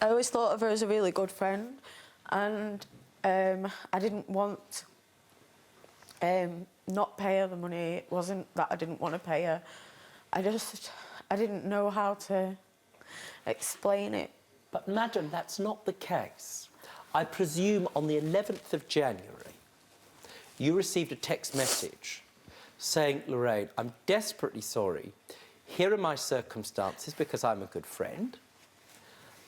I always thought of her as a really good friend, and I didn't want not pay her the money. It wasn't that I didn't want to pay her. I didn't know how to explain it. But, madam, that's not the case. I presume on the 11th of January, you received a text message saying, Lorraine, I'm desperately sorry. Here are my circumstances because I'm a good friend,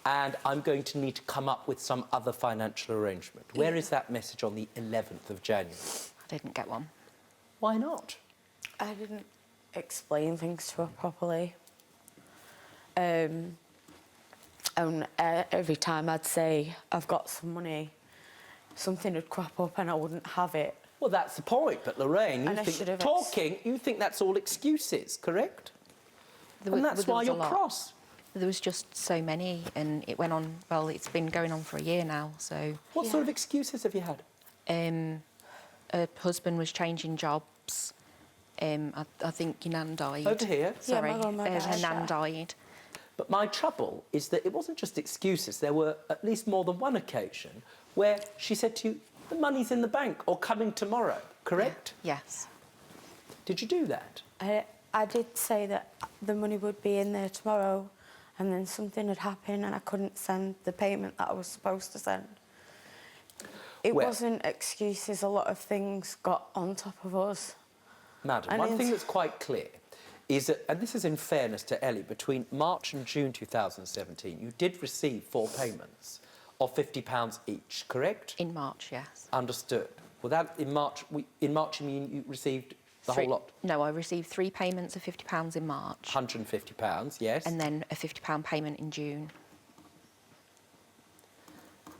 and I'm going to need to come up with some other financial arrangement. Yeah. Where is that message on the 11th of January? I didn't get one. Why not? I didn't explain things to her properly. And every time I'd say, I've got some money, something would crop up and I wouldn't have it. Well, that's the point, but Lorraine, you think that's all excuses, correct? And that's why you're cross. There was just so many, and it went on, well, it's been going on for a year now, so... What sort of excuses have you had? Her husband was changing jobs. I think your nan died. Over here? Sorry, yeah, her nan died. But my trouble is that it wasn't just excuses. There were at least more than one occasion where she said to you, the money's in the bank or coming tomorrow, correct? Yes. Did you do that? I did say that the money would be in there tomorrow, and then something had happened and I couldn't send the payment that I was supposed to send. It wasn't excuses. A lot of things got on top of us. Madam, one thing that's quite clear is that, and this is in fairness to Ellie, between March and June 2017, you did receive 4 payments of £50 each, correct? In March, yes. Understood. Well, that in March, you mean you received the whole lot? No, I received 3 payments of £50 in March. £150, yes. And then a £50 payment in June.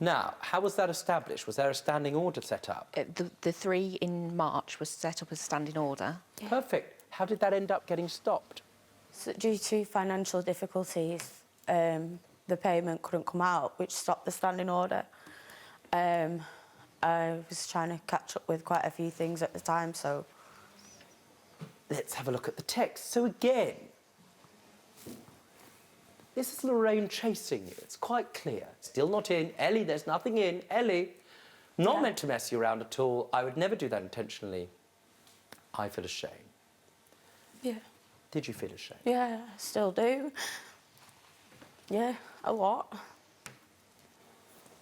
Now, how was that established? Was there a standing order set up? The 3 in March was set up as standing order. Yeah. Perfect. How did that end up getting stopped? So due to financial difficulties, the payment couldn't come out, which stopped the standing order. I was trying to catch up with quite a few things at the time, so... Let's have a look at the text. So again, this is Lorraine chasing you. It's quite clear. Still not in. Ellie, there's nothing in. Ellie, not meant to mess you around at all. I would never do that intentionally. I feel ashamed. Yeah. Did you feel ashamed? Yeah, I still do. Yeah, a lot.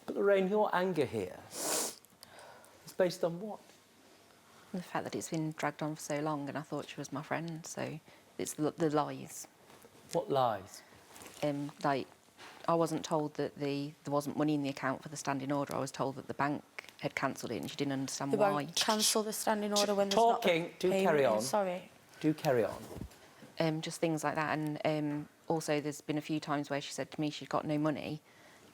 But Lorraine, your anger here is based on what? The fact that it's been dragged on for so long, and I thought she was my friend, so it's the lies. What lies? Like, I wasn't told that there wasn't money in the account for the standing order. I was told that the bank had cancelled it and she didn't understand why. The bank cancel the standing order when there's not Talking, do carry on. Sorry. Do carry on. Just things like that, and also there's been a few times where she said to me she'd got no money,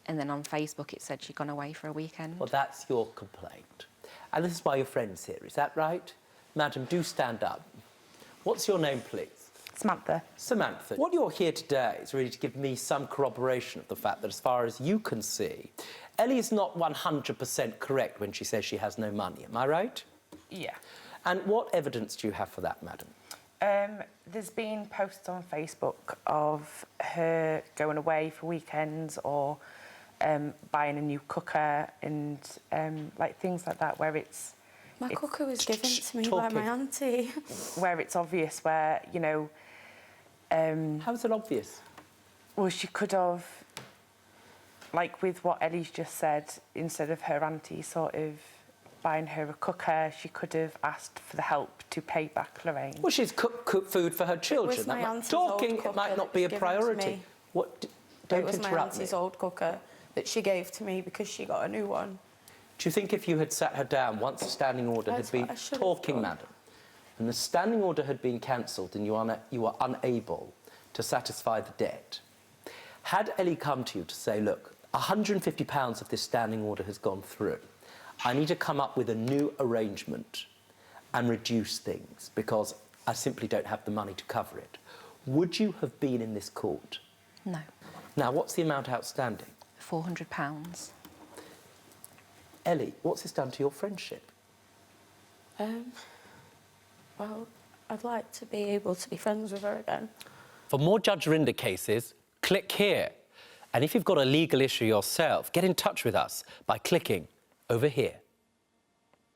and then on Facebook it said she'd gone away for a weekend. Well, that's your complaint. And this is why your friend's here, is that right? Madam, do stand up. What's your name, please? Samantha. Samantha. What you're here today is really to give me some corroboration of the fact that, as far as you can see, Ellie is not 100% correct when she says she has no money. Am I right? Yeah. And what evidence do you have for that, madam? There's been posts on Facebook of her going away for weekends or buying a new cooker and like things like that where it's... My cooker was given to me by my auntie. Where it's obvious where, you know... How is it obvious? Well, she could have, like with what Ellie's just said, instead of her auntie sort of buying her a cooker, she could have asked for the help to pay back Lorraine. Well, she's cooked food for her children. It was my auntie's talking old it might not be a priority. What? Don't it was interrupt my auntie's me. old cooker that she gave to me because she got a new one. Do you think if you had sat her down once the standing order had been talking, madam, and the standing order had been cancelled and you were unable to satisfy the debt, had Ellie come to you to say, look, £150 of this standing order has gone through, I need to come up with a new arrangement and reduce things because I simply don't have the money to cover it, would you have been in this court? No. Now, what's the amount outstanding? £400. Ellie, what's this done to your friendship? Well, I'd like to be able to be friends with her again. For more Judge Rinder cases, click here. And if you've got a legal issue yourself, get in touch with us by clicking over here.